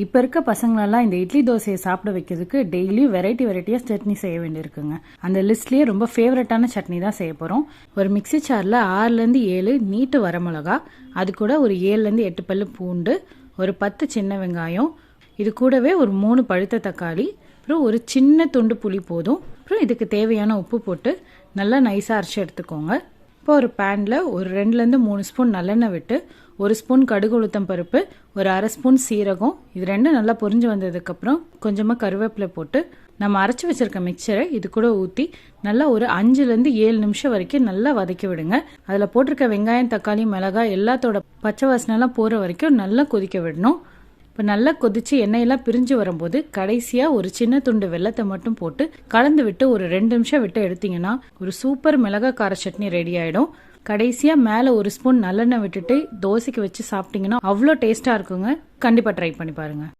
இப்போ இருக்க பசங்களெல்லாம் இந்த இட்லி தோசையை சாப்பிட வைக்கிறதுக்கு டெய்லியும் வெரைட்டியாக சட்னி செய்ய வேண்டியிருக்குங்க. அந்த லிஸ்ட்லேயே ரொம்ப ஃபேவரட்டான சட்னி தான் செய்ய போகிறோம். ஒரு மிக்சி சாரில் 6லேருந்து 7 நீட்டு வரமிளகா, அது கூட ஒரு 7லேருந்து 8 பல்லு பூண்டு, ஒரு 10 சின்ன வெங்காயம், இது கூடவே ஒரு 3 பழுத்த தக்காளி, அப்புறம் ஒரு சின்ன துண்டு புளி போதும். அப்புறம் இதுக்கு தேவையான உப்பு போட்டு நல்லா நைஸாக அரைச்சி எடுத்துக்கோங்க. இப்போ ஒரு பேனில் ஒரு 2லேருந்து 3 ஸ்பூன் நல்லெண்ணெய் விட்டு 1 ஸ்பூன் கடுகு உளுத்தம் பருப்பு, ஒரு அரை ஸ்பூன் சீரகம், இது ரெண்டும் நல்லா பொரிஞ்சு வந்ததுக்கப்புறம் கொஞ்சமாக கருவேப்பிலை போட்டு நம்ம அரைச்சி வச்சிருக்க மிக்சரை இது கூட ஊற்றி நல்லா ஒரு 5லேருந்து 7 நிமிஷம் வரைக்கும் நல்லா வதக்கி விடுங்க. அதில் போட்டிருக்க வெங்காயம், தக்காளி, மிளகாய் எல்லாத்தோட பச்சை வாசனைலாம் போகிற வரைக்கும் நல்லா கொதிக்க விடணும். இப்போ நல்லா கொதிச்சு எண்ணெயெல்லாம் பிரிஞ்சு வரும்போது கடைசியாக ஒரு சின்ன துண்டு வெல்லத்தை மட்டும் போட்டு கலந்து விட்டு ஒரு 2 நிமிஷம் விட்டு எடுத்தீங்கன்னா ஒரு சூப்பர் மிளகாய் கார சட்னி ரெடி ஆகிடும். கடைசியாக மேலே ஒரு ஸ்பூன் நல்லெண்ணெய் விட்டுட்டு தோசைக்கு வச்சு சாப்பிட்டீங்கன்னா அவ்வளோ டேஸ்ட்டாக இருக்குங்க. கண்டிப்பாக ட்ரை பண்ணி பாருங்கள்.